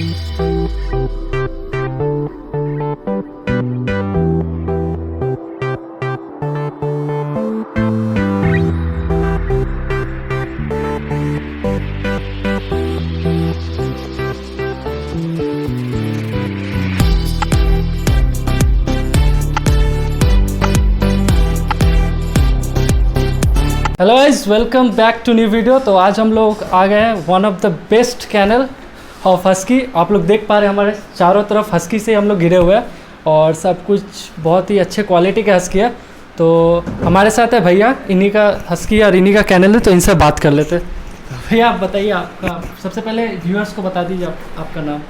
Hello guys, welcome back to new video. तो आज हम लोग आ गए हैं one of the best kennel of husky. आप लोग देख पा रहे हैं हमारे चारों तरफ हस्की से हम लोग घिरे हुए हैं और सब कुछ बहुत ही अच्छे क्वालिटी के हस्की है। तो हमारे साथ है भैया, इन्हीं का हस्की और इन्हीं का कैनल है, तो इनसे बात कर लेते हैं। भैया आप बताइए, आपका सबसे पहले व्यूअर्स को बता दीजिए आपका नाम।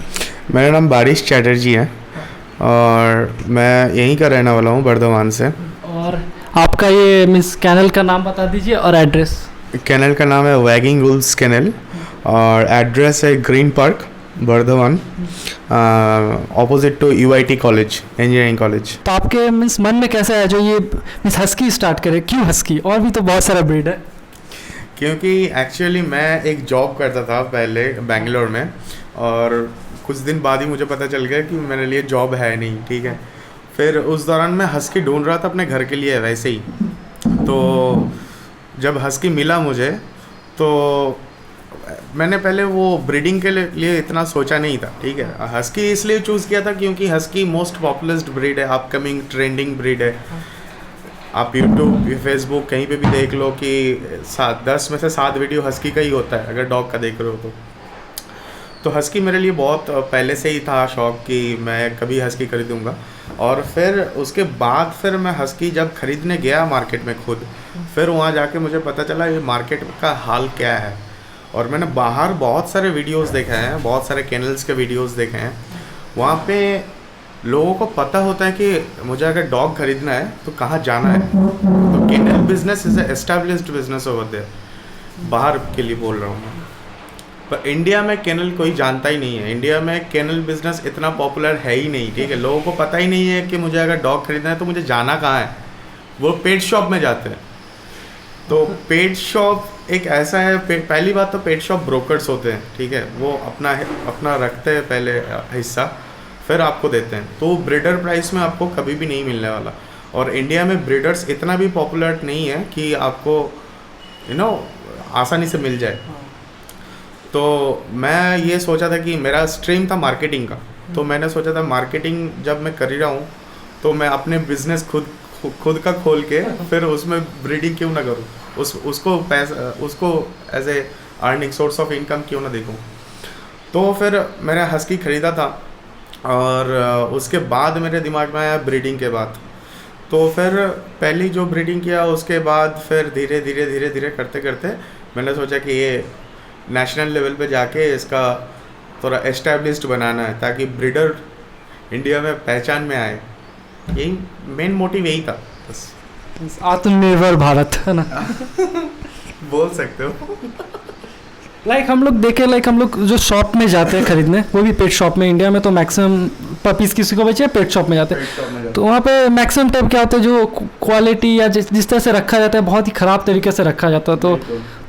मेरा नाम बारिश चैटर्जी है और मैं यहीं का रहने वाला हूँ, बर्धमान से। और आपका ये मीन्स कैनल का नाम बता दीजिए और एड्रेस। कैनल का नाम है वैगिंग वुल्स कैनल और एड्रेस है green park, Bardhaman, opposite to UIT college, engineering college. तो आपके मीन्स मन में कैसा है जो ये मीन्स हस्की स्टार्ट करे? क्यों हस्की? और भी तो बहुत सारा ब्रीड है। क्योंकि एक्चुअली मैं एक जॉब करता था पहले बेंगलोर में और कुछ दिन बाद ही मुझे पता चल गया कि मेरे लिए जॉब है नहीं, ठीक है। फिर उस दौरान मैं हस्की ढूंढ रहा था अपने घर के लिए वैसे ही। तो जब हस्की मिला मुझे तो मैंने पहले वो ब्रीडिंग के लिए इतना सोचा नहीं था, ठीक है। हस्की इसलिए चूज़ किया था क्योंकि हस्की मोस्ट पॉपुलर ब्रीड है, अपकमिंग ट्रेंडिंग ब्रीड है। आप यूट्यूब, फेसबुक कहीं पे भी देख लो कि 10 में से 7 वीडियो हस्की का ही होता है, अगर डॉग का देख रहे हो तो हस्की मेरे लिए बहुत पहले से ही था शौक़ कि मैं कभी हस्की खरीदूँगा। और फिर उसके बाद फिर मैं हस्की जब ख़रीदने गया मार्केट में खुद, फिर वहाँ जाके मुझे पता चला ये मार्केट का हाल क्या है। और मैंने बाहर बहुत सारे वीडियोस देखे हैं, बहुत सारे कैनल्स के वीडियोस देखे हैं। वहाँ पे लोगों को पता होता है कि मुझे अगर डॉग ख़रीदना है तो कहाँ जाना है। तो kennel business is established business over there, बाहर के लिए बोल रहा हूँ मैं। पर इंडिया में कैनल कोई जानता ही नहीं है। इंडिया में कैनल बिजनेस इतना पॉपुलर है ही नहीं, ठीक है। लोगों को पता ही नहीं है कि मुझे अगर डॉग खरीदना है तो मुझे जाना कहाँ है। वो पेट शॉप में जाते हैं। तो पेट शॉप एक ऐसा है, पहली बात तो पेट शॉप ब्रोकर्स होते हैं, ठीक है। वो अपना रखते हैं पहले हिस्सा, फिर आपको देते हैं। तो ब्रीडर प्राइस में आपको कभी भी नहीं मिलने वाला। और इंडिया में ब्रीडर्स इतना भी पॉपुलर नहीं है कि आपको आसानी से मिल जाए। तो मैं ये सोचा था कि मेरा स्ट्रीम था मार्केटिंग का, तो मैंने सोचा था मार्केटिंग जब मैं कर ही रहा हूँ तो मैं अपने बिजनेस खुद का खोल के फिर उसमें ब्रीडिंग क्यों ना करूँ, उसको as a earning source of income क्यों ना देखूँ। तो फिर मैंने हस्की ख़रीदा था और उसके बाद मेरे दिमाग में आया ब्रीडिंग के बाद। तो फिर पहली जो ब्रीडिंग किया उसके बाद फिर धीरे धीरे करते करते मैंने सोचा कि ये नेशनल लेवल पे जाके इसका थोड़ा एस्टैब्लिश्ड बनाना है ताकि ब्रीडर इंडिया में पहचान में आए। यही मेन मोटिव यही था बस। आत्मनिर्भर भारत है ना बोल सकते हो। हम लोग जो शॉप में जाते हैं खरीदने, वो भी पेट शॉप में। इंडिया में तो मैक्सिमम पपीज़ किसी को बचे पेट शॉप में जाते हैं। तो वहाँ पे मैक्सिमम टाइप क्या होता है, जो क्वालिटी या जिस तरह से रखा जाता है बहुत ही ख़राब तरीके से रखा जाता है।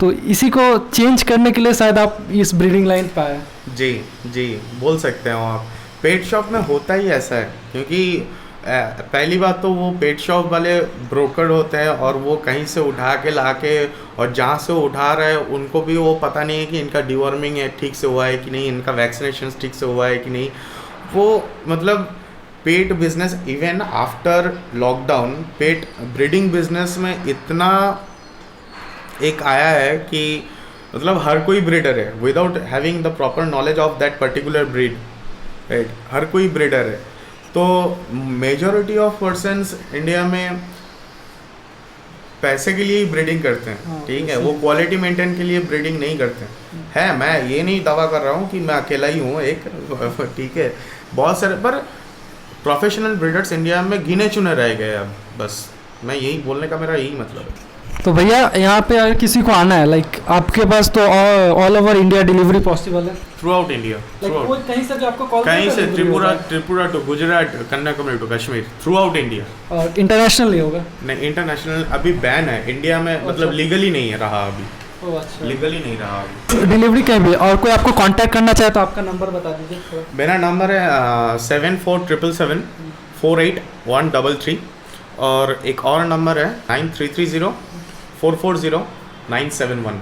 तो इसी को चेंज करने के लिए शायद आप इस ब्रीडिंग लाइन पे आए। जी बोल सकते हो आप। पेट शॉप में होता ही ऐसा है क्योंकि पहली बात तो वो पेट शॉप वाले ब्रोकर होते हैं और वो कहीं से उठा के ला के, और जहाँ से उठा रहे हैं उनको भी वो पता नहीं है कि इनका डिवॉर्मिंग है ठीक से हुआ है कि नहीं, इनका वैक्सीनेशन ठीक से हुआ है कि नहीं। वो मतलब पेट बिजनेस इवन आफ्टर लॉकडाउन पेट ब्रीडिंग बिजनेस में इतना एक आया है कि मतलब हर कोई ब्रीडर है without having the proper knowledge of that particular breed, right. हर कोई ब्रीडर है। तो मेजॉरिटी ऑफ पर्सन्स इंडिया में पैसे के लिए ही ब्रीडिंग करते हैं, ठीक है। वो क्वालिटी मेंटेन के लिए ब्रीडिंग नहीं करते हैं। मैं ये नहीं दावा कर रहा हूँ कि मैं अकेला ही हूँ एक, ठीक है। बहुत सारे पर प्रोफेशनल ब्रीडर्स इंडिया में गिने चुने रह गए अब, बस मैं यही बोलने का मेरा यही मतलब है। तो भैया यहाँ पे अगर किसी को आना है, आपके पास तो all over India delivery possible है? थ्रू आउट इंडिया, कहीं से भी आपको कॉल, कहीं से, Tripura to Gujarat, Kanyakumari to Kashmir, throughout India. और इंटरनेशनल नहीं होगा? नहीं, इंटरनेशनल अभी बैन है इंडिया में, मतलब लीगली नहीं है रहा अभी। ओह अच्छा। लीगली नहीं रहा अभी। डिलीवरी कहीं भी, और कोई आपको कांटेक्ट करना चाहे तो आपका नंबर बता दीजिए थोड़ा। मेरा नंबर है 7477748133 और एक और नंबर है 9330440971।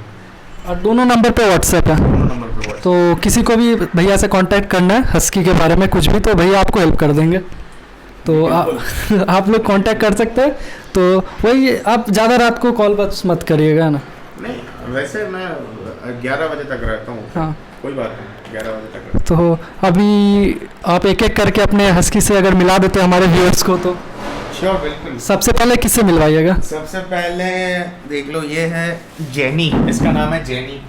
और दोनों नंबर पे व्हाट्सएप है, नंबर पे तो किसी को भी भैया से कांटेक्ट करना है हस्की के बारे में कुछ भी, तो भैया आपको हेल्प कर देंगे। तो आप लोग कांटेक्ट कर सकते हैं। तो वही, आप ज़्यादा रात को कॉल बस मत करिएगा ना। नहीं, वैसे मैं 11 बजे तक रहता हूँ। हाँ, कोई बात नहीं, 11 बजे तक रहता तो अभी आप एक एक करके अपने हस्की से अगर मिला देते हमारे व्यूअर्स को, तो हूँ। श्योर, बिल्कुल। सबसे पहले किससे मिलवाइएगा? सबसे पहले देख लो, ये है जेनी, इसका नाम है जेनी।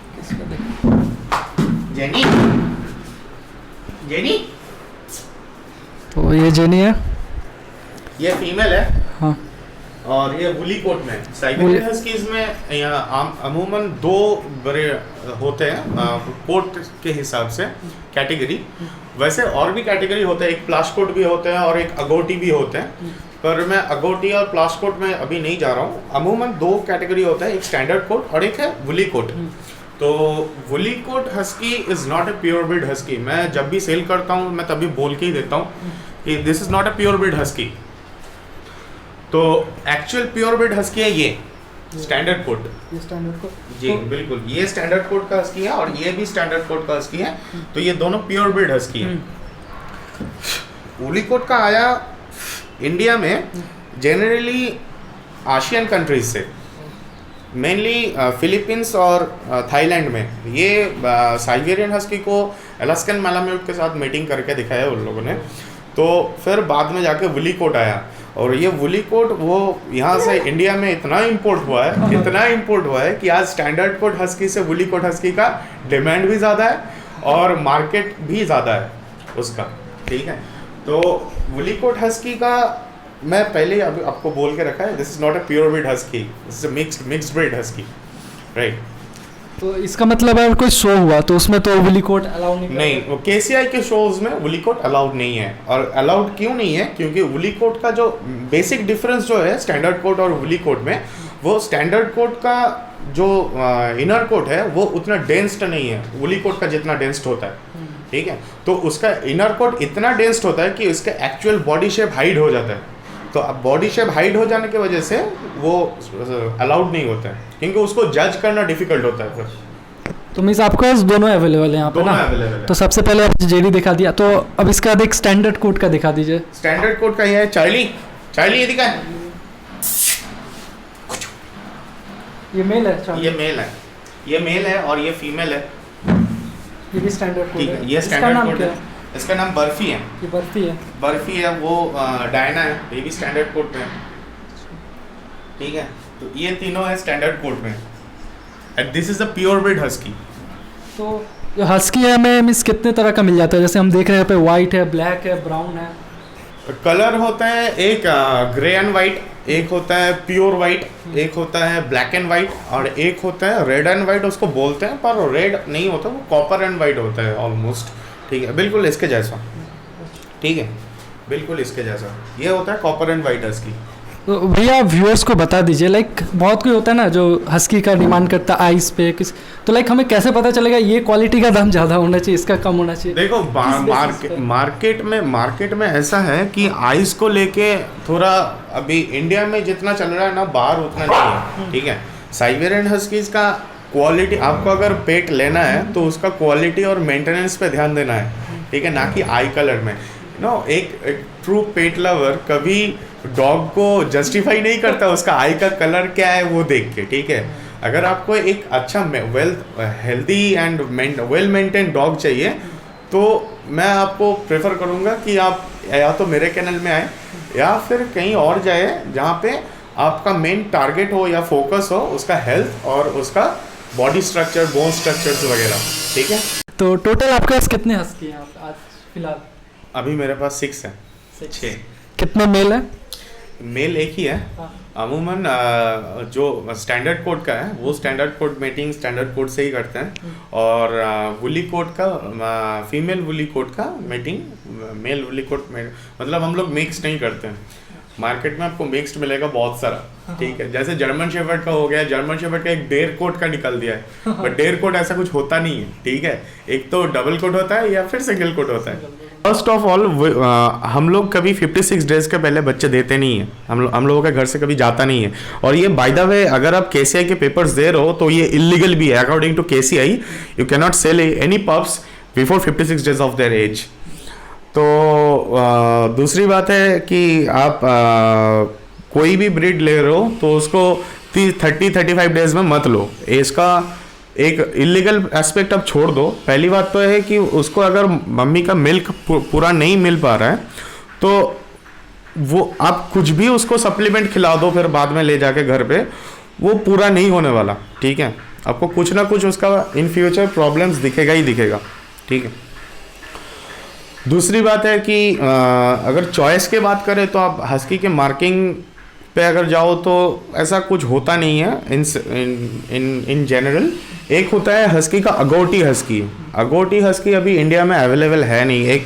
जेनी, जेनी, तो ये जेनी है, ये फीमेल है। हाँ। और ये वुली कोट में, साइबेरियन हस्कीज में यहाँ अमूमन 2 बड़े होते हैं कोट के हिसाब से कैटेगरी। वैसे और भी कैटेगरी होते हैं, एक प्लाश कोट भी होते हैं और एक अगोटी भी होते हैं, पर मैं अगोटी और प्लाश कोट में अभी नहीं जा रहा हूँ। अमूमन 2 कैटेगरी होता है, एक स्टैंडर्ड कोट और एक है वुली कोट। तो woolly coat husky is not a pure breed husky. मैं जब भी सेल करता हूँ मैं तभी बोल के ही देता हूँ कि this is not a pure breed husky. तो एक्चुअल प्योर ब्रीड हस्की है ये स्टैंडर्ड कोट। ये स्टैंडर्ड कोट जी बिल्कुल, ये स्टैंडर्ड कोट का हस्की है और ये भी स्टैंडर्ड कोट का हस्की है। तो ये दोनों प्योर ब्रीड हस्की है। वुली कोट का आया इंडिया में जनरली आशियन कंट्रीज से, मेनली फिलीपींस और थाईलैंड में। ये साइबेरियन हस्की को अलास्कन मैलाम्यूट के साथ मीटिंग करके दिखाया उन लोगों ने। तो फिर बाद में जाके वुली कोट आया, और ये वुली कोट वो यहाँ से इंडिया में इतना इंपोर्ट हुआ है कि आज स्टैंडर्ड कोट हस्की से वुली कोट हस्की का डिमांड भी ज़्यादा है और मार्केट भी ज़्यादा है उसका। ठीक है, तो वुली कोट हस्की का मैं पहले अभी आपको बोल के रखा है, this is not a pure breed husky, this is a mixed breed husky, right. तो इसका मतलब अगर कोई शो हुआ तो उसमें तो वुली कोट अलाउ नहीं, वो केसीआई के शोज में वुली कोट अलाउड नहीं है। और अलाउड क्यों नहीं है? क्योंकि वुली कोट का जो बेसिक डिफरेंस जो है स्टैंडर्ड कोट और वुली कोट में, वो स्टैंडर्ड कोट का जो इनर कोट है वो उतना डेंस्ड नहीं है वुली कोट का जितना डेंस्ड होता है। ठीक है, तो उसका इनर कोट इतना डेंस्ड होता है कि उसका एक्चुअल बॉडी शेप हाइड हो जाता है। तो अब बॉडी शेप हाइड हो जाने की वजह से वो अलाउड नहीं होता है, क्योंकि उसको जज करना डिफिकल्ट होता है फिर। तो मीन्स आपके पास दोनों अवेलेबल हैं यहाँ पे ना? अवेलेबल है। तो सबसे पहले आप जेडी दिखा दिया, तो अब इसका एक स्टैंडर्ड कोट का दिखा दीजिए। स्टैंडर्ड कोट का ये है चार्ली ये दिखा है, ये मेल है? ये मेल है और ये फीमेल है। ये भी स्टैंडर्ड कोट ठीक है। है, ये इसका स्टैंडर्ड नाम कोट क्या है। इसका नाम बर्फी है। ये बर्फी है। बर्फी है, वो डायना है, ये भी स्टैंडर्ड कोट में है। ठीक है, तो ये तीनों है स्टैंडर्ड कोट में, and this is a pure breed husky. तो जो हस्की है हमें मीन्स कितने तरह का मिल जाता है? जैसे हम देख रहे हैं पे वाइट है, ब्लैक है, ब्राउन है। कलर होता है एक ग्रे एंड वाइट, एक होता है प्योर वाइट, एक होता है ब्लैक एंड वाइट, और एक होता है रेड एंड वाइट। उसको बोलते हैं पर रेड नहीं होता, वो कॉपर एंड वाइट होता है ऑलमोस्ट। ठीक है, बिल्कुल इसके जैसा। ठीक है, बिल्कुल इसके जैसा ये होता है कॉपर एंड वाइट हस्की। तो भैया व्यूअर्स को बता दीजिए, लाइक बहुत कोई होता है ना जो हस्की का डिमांड करता है आइस पे किस, तो लाइक हमें कैसे पता चलेगा ये क्वालिटी का दाम ज़्यादा होना चाहिए, इसका कम होना चाहिए? देखो, मार्केट में ऐसा है कि आइस को लेके थोड़ा अभी इंडिया में जितना चल रहा है ना, बाहर उतना नहीं है। ठीक है, साइबेरियन हस्कीज का क्वालिटी, आपको अगर पेट लेना है तो उसका क्वालिटी और मेंटेनेंस पे ध्यान देना है। ठीक है, ना कि आई कलर में। एक ट्रू पेट लवर कभी डॉग को जस्टिफाई नहीं करता उसका आई का कलर क्या है वो देख के। ठीक है, अगर आपको एक अच्छा healthy and well maintain dog चाहिए तो मैं आपको प्रेफर करूँगा कि आप या तो मेरे चैनल में आए या फिर कहीं और जाए जहाँ पे आपका मेन टारगेट हो या फोकस हो उसका हेल्थ और उसका बॉडी स्ट्रक्चर, बोन स्ट्रक्चर्स वगैरह। ठीक है, तो टोटल आपके पास कितने हस्की हैं आज फिलहाल? अभी मेरे पास 6 है। 6। कितने मेल है? मेल एक ही है। हाँ। अमूमन जो स्टैंडर्ड कोड का है वो standard code meeting standard code से ही करते हैं, और वुली कोड का फीमेल वुली कोड का मीटिंग मेल वुली कोड में, मतलब हम लोग मिक्स नहीं करते हैं। मार्केट में आपको मिक्स्ड मिलेगा बहुत सारा, ठीक है। जैसे जर्मन शेफर्ड का हो गया, जर्मन शेफर्ड का एक डेयर कोट का निकल दिया है, बट डेयर कोट ऐसा कुछ होता नहीं है, ठीक है। एक तो डबल कोट होता है या फिर सिंगल कोट होता है। फर्स्ट ऑफ ऑल हम लोग कभी 56 डेज के पहले बच्चे देते नहीं है, हम लोगों के घर से कभी जाता नहीं है। और ये बाय द वे अगर आप केसीआई के पेपर्स दे रहे हो तो ये इलीगल भी है according to KCI. You can not sell any pups before 56 days of their age. तो दूसरी बात है कि आप कोई भी ब्रीड ले रहे हो तो उसको 30-35 डेज में मत लो। इसका एक इलीगल एस्पेक्ट आप छोड़ दो। पहली बात तो है कि उसको अगर मम्मी का मिल्क पूरा नहीं मिल पा रहा है तो वो आप कुछ भी उसको सप्लीमेंट खिला दो, फिर बाद में ले जाके घर पे, वो पूरा नहीं होने वाला, ठीक है। आपको कुछ ना कुछ उसका इन फ्यूचर प्रॉब्लम्स दिखेगा ही दिखेगा, ठीक है। दूसरी बात है कि अगर चॉइस की बात करें तो आप हस्की के मार्किंग पे अगर जाओ तो ऐसा कुछ होता नहीं है इन जनरल। एक होता है हस्की का अगोटी हस्की। अगोटी हस्की अभी इंडिया में अवेलेबल है नहीं। एक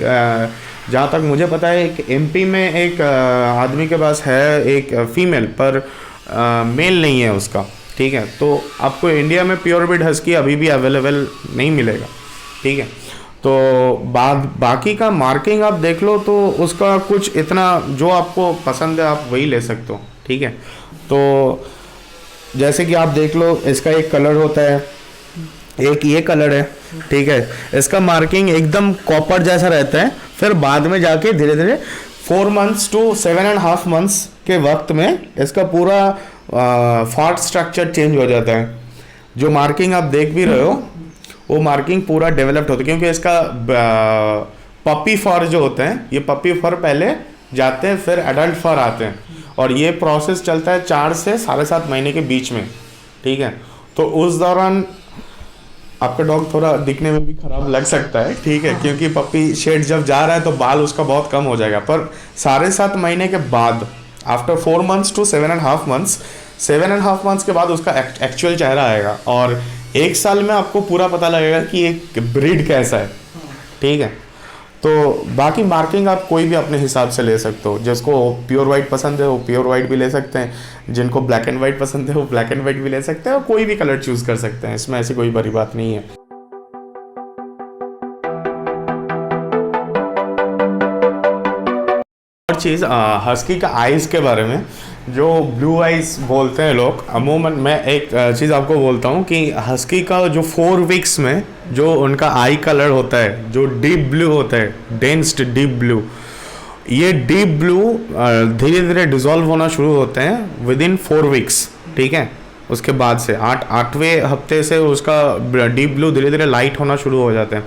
जहाँ तक मुझे पता है एक एमपी में एक आदमी के पास है, एक फीमेल, पर मेल नहीं है उसका, ठीक है। तो आपको इंडिया में प्योर ब्रीड हस्की अभी भी अवेलेबल नहीं मिलेगा, ठीक है। तो बाकी का मार्किंग आप देख लो तो उसका कुछ इतना जो आपको पसंद है आप वही ले सकते हो, ठीक है। तो जैसे कि आप देख लो, इसका एक कलर होता है, एक ये कलर है, ठीक है। इसका मार्किंग एकदम कॉपर जैसा रहता है, फिर बाद में जाके धीरे धीरे 4 months to 7.5 months के वक्त में इसका पूरा फॉर्ट स्ट्रक्चर चेंज हो जाता है। जो मार्किंग आप देख भी रहे हो वो मार्किंग पूरा डेवलप्ड होता है, क्योंकि इसका पपी फर जो होते हैं, ये पपी फर पहले जाते हैं, फिर एडल्ट फर आते हैं, और ये प्रोसेस चलता है 4 से 7.5 महीने के बीच में, ठीक है। तो उस दौरान आपका डॉग थोड़ा दिखने में भी खराब लग सकता है, ठीक है, क्योंकि पपी शेड जब जा रहा है तो बाल उसका बहुत कम हो जाएगा। पर 7.5 महीने के बाद, after 4 months to 7.5 months, 7.5 months के बाद उसका एक्चुअल चेहरा आएगा, और 1 साल में आपको पूरा पता लगेगा कि एक ब्रीड कैसा है, ठीक है। तो बाकी मार्किंग आप कोई भी अपने हिसाब से ले सकते हो। जिसको प्योर वाइट पसंद है वो प्योर वाइट भी ले सकते हैं, जिनको ब्लैक एंड वाइट पसंद है वो ब्लैक एंड वाइट भी ले सकते हैं, और कोई भी कलर चूज़ कर सकते हैं। इसमें ऐसी कोई बड़ी बात नहीं है। और चीज़ हस्की का आइज़ के बारे में, जो ब्लू आइज़ बोलते हैं लोग, अमूमन मैं एक चीज़ आपको बोलता हूँ कि हस्की का जो 4 weeks में जो उनका आई कलर होता है, जो डीप ब्लू होता है, डेंस्ड डीप ब्लू, ये डीप ब्लू धीरे धीरे डिज़ोल्व होना शुरू होते हैं विदिन 4 weeks, ठीक है। उसके बाद से 8वें हफ्ते से उसका डीप ब्लू धीरे धीरे लाइट होना शुरू हो जाते हैं,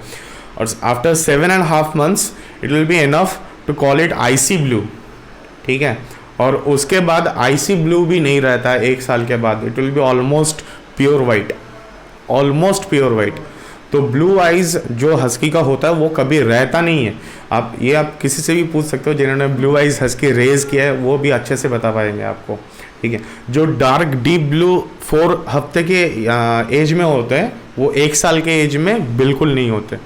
और after 7.5 months it will be enough to call it icy blue, ठीक है। और उसके बाद आईसी ब्लू भी नहीं रहता है 1 साल के बाद, it will be almost pure white, almost pure white. तो ब्लू आइज़ जो हस्की का होता है वो कभी रहता नहीं है। आप किसी से भी पूछ सकते हो जिन्होंने ब्लू आइज़ हस्की रेज किया है, वो भी अच्छे से बता पाएंगे आपको, ठीक है। जो डार्क डीप ब्लू 4 हफ्ते के एज में होते हैं वो 1 साल के एज में बिल्कुल नहीं होते,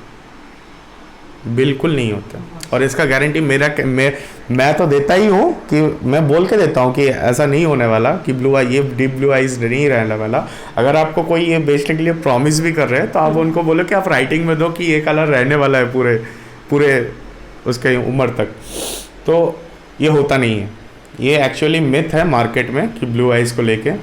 बिल्कुल नहीं होते। और इसका गारंटी मैं तो देता ही हूँ कि मैं बोल के देता हूँ कि ऐसा नहीं होने वाला कि ये डीप ब्लू आइज नहीं रहने वाला। अगर आपको कोई ये बेचने के लिए प्रॉमिस भी कर रहे हैं तो आप उनको बोलो कि आप राइटिंग में दो कि ये कलर रहने वाला है पूरे उसके उम्र तक। तो ये होता नहीं है, ये एक्चुअली मिथ है मार्केट में कि ब्लू आइज को लेके।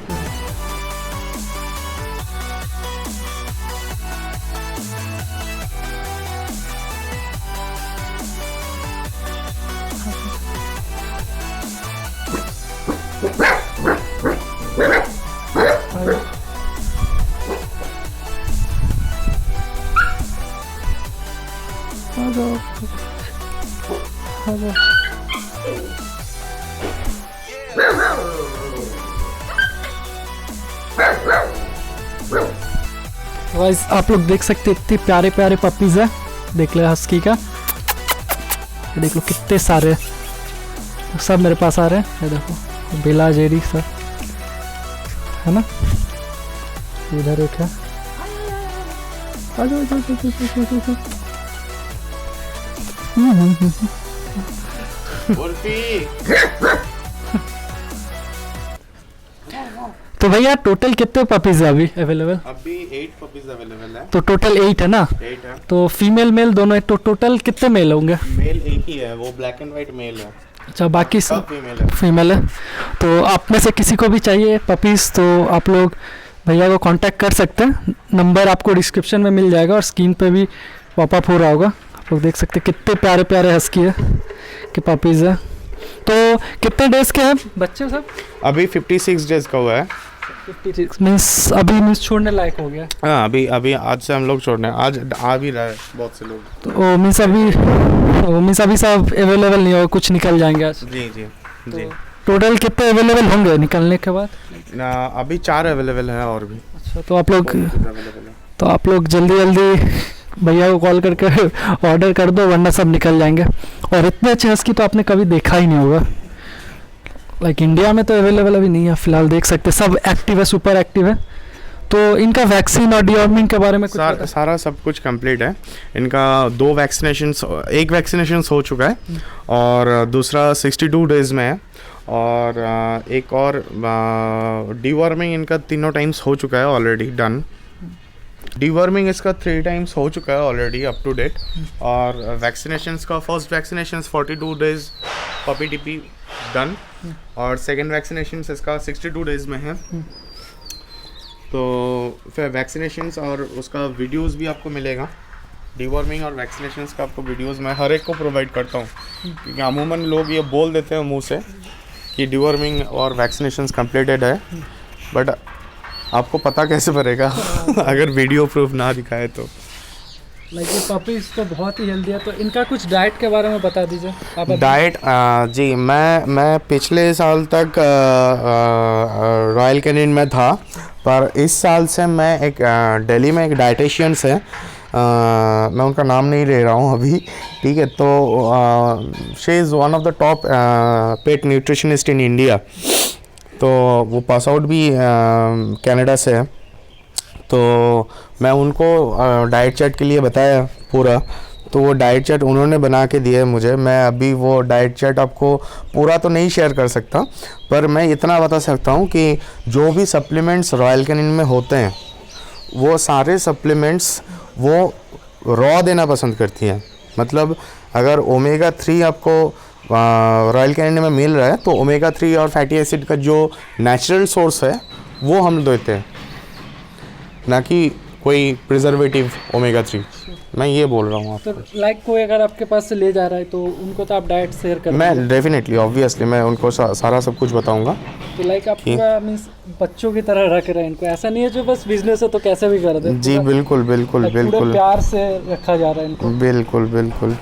गाइस आप लोग देख सकते इतने प्यारे प्यारे पपीज़ है, देख ले हस्की का, ये देख लो कितने सारे सब मेरे पास आ रहे हैं। ये देखो बेला जेरी सब है ना, इधर एक है, तो भैया टोटल कितने पपीज है अभी अवेलेबल? अभी 8 पपीज अवेलेबल है। तो टोटल 8 है ना? 8 है। तो फीमेल मेल दोनों है, तो टोटल कितने मेल होंगे? मेल एक ही है, वो ब्लैक एंड वाइट मेल है। अच्छा, बाकी सब फीमेल है। फीमेल है। तो आप में से किसी को भी चाहिए पपीज़ तो आप लोग भैया को कांटेक्ट कर सकते हैं। नंबर आपको डिस्क्रिप्शन में मिल जाएगा और स्क्रीन पे भी पॉपअप हो रहा होगा। आप लोग देख सकते हैं कितने प्यारे प्यारे हस्की है कि पपीज़ है। तो कितने डेज़ के हैं बच्चे सब? अभी 56 डेज का हुआ है। 56 मीन्स अभी छोड़ने लायक हो गया। हाँ, अभी आज से हम लोग छोड़ने, आज आ भी रहा है बहुत से लोग। तो मीन्स अभी सब अवेलेबल नहीं होगा, कुछ निकल जाएंगे आज। जी जी जी। टोटल कितने अवेलेबल होंगे निकलने के बाद? अभी 4 अवेलेबल है और भी। अच्छा, तो आप लोग अवेलेबल है। तो आप लोग जल्दी भैया को कॉल करके ऑर्डर कर दो, वरना सब निकल जाएंगे। और इतने अच्छे हस्की तो आपने कभी देखा ही नहीं होगा। लाइक इंडिया में तो अवेलेबल अभी नहीं है फिलहाल, देख सकते सब एक्टिव है, सुपर एक्टिव है। तो इनका वैक्सीन और डिवॉर्मिंग के बारे में कुछ सारा सब कुछ कंप्लीट है। इनका 2 वैक्सीनेशंस, एक वैक्सीनेशन हो चुका है और दूसरा 62 डेज में है, और एक और डिवॉर्मिंग इनका 3 टाइम्स हो चुका है ऑलरेडी डन। डिवॉर्मिंग इसका 3 टाइम्स हो चुका है ऑलरेडी अप टू डेट। और वैक्सीनेशंस का फर्स्ट वैक्सीनेशन 42 डेज पपी टिपी डन, और सेकेंड वैक्सीनेशन इसका 62 डेज में है। तो फिर वैक्सीनेशंस और उसका वीडियोस भी आपको मिलेगा। डिवॉर्मिंग और वैक्सीनेशंस का आपको वीडियोस मैं हर एक को प्रोवाइड करता हूँ, क्योंकि अमूमन लोग ये बोल देते हैं मुंह से कि डिवॉर्मिंग और वैक्सीनेशंस कंप्लीटेड है, बट आपको पता कैसे पड़ेगा अगर वीडियो प्रूफ ना दिखाए तो। लाइक ये पपीज तो बहुत ही हेल्दी है, तो इनका कुछ डाइट के बारे में बता दीजिए आप। डाइट जी, मैं पिछले साल तक रॉयल कैनिन में था, पर इस साल से मैं एक दिल्ली में एक डाइटिशियन से, मैं उनका नाम नहीं ले रहा हूँ अभी, ठीक है। तो she is one of the top pet nutritionist in India. तो वो पास आउट भी कनाडा से है। तो मैं उनको डाइट चार्ट के लिए बताया पूरा, तो वो डाइट चार्ट उन्होंने बना के दिया है मुझे। मैं अभी वो डाइट चार्ट आपको पूरा तो नहीं शेयर कर सकता, पर मैं इतना बता सकता हूँ कि जो भी सप्लीमेंट्स रॉयल कैनिन में होते हैं वो सारे सप्लीमेंट्स वो रॉ देना पसंद करती हैं। मतलब अगर ओमेगा 3 आपको रॉयल कैनिन में मिल रहा है तो ओमेगा 3 और फैटी एसिड का जो नेचुरल सोर्स है वो हम देते हैं, ना कि कोई प्रिजर्वेटिव ओमेगा 3। मैं ये बोल रहा हूँ आपको। तो लाइक कोई अगर आपके पास से ले जा रहा है तो उनको तो आप डाइट शेयर कर? मैं डेफिनेटली ऑब्वियसली मैं उनको सारा सब कुछ बताऊंगा। तो लाइक आप पूरा मींस बच्चों की तरह रख रहे हैं इनको, ऐसा नहीं है जो बस बिजनेस है तो कैसे भी कर दे? जी बिल्कुल बिल्कुल बिल्कुल, प्यार से रखा जा रहा है इनको। बिल्कुल बिल्कुल।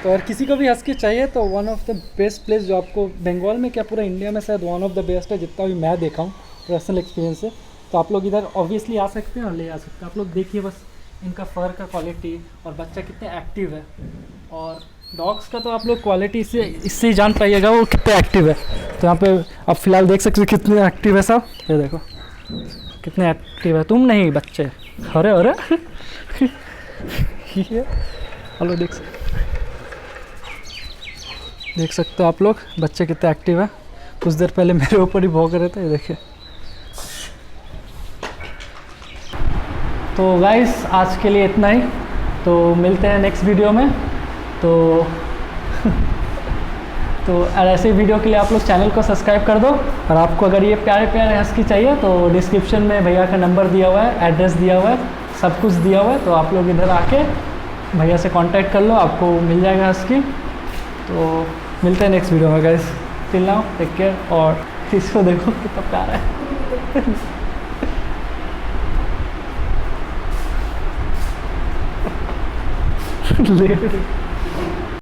तो और किसी को भी हस्की चाहिए तो one of the best place जो आपको बंगाल में क्या पूरा इंडिया में शायद वन ऑफ द बेस्ट है, जितना भी मैं देखा हूँ पर्सनल एक्सपीरियंस से। तो आप लोग इधर ऑब्वियसली आ सकते हैं और ले आ सकते हैं। आप लोग देखिए बस इनका फर का क्वालिटी और बच्चा कितने एक्टिव है। और डॉग्स का तो आप लोग क्वालिटी इससे ही जान पाइएगा वो कितने एक्टिव है। तो यहाँ पे आप फिलहाल देख सकते हो कितने एक्टिव है सब। ये देखो कितने एक्टिव है। तुम नहीं बच्चे, अरे अरे हेलो, देख सकते हो आप लोग बच्चे कितने एक्टिव है। कुछ देर पहले मेरे ऊपर ही भौंक रहे थे, ये देखिए। तो गाइस आज के लिए इतना ही, तो मिलते हैं नेक्स्ट वीडियो में। तो ऐसे वीडियो के लिए आप लोग चैनल को सब्सक्राइब कर दो। और आपको अगर ये प्यारे प्यारे हस्की चाहिए तो डिस्क्रिप्शन में भैया का नंबर दिया हुआ है, एड्रेस दिया हुआ है, सब कुछ दिया हुआ है। तो आप लोग इधर आके भैया से कांटेक्ट कर लो, आपको मिल जाएगा हस्की। तो मिलते हैं नेक्स्ट वीडियो में guys. Till now take care. और इसको देखो कितना प्यारा है।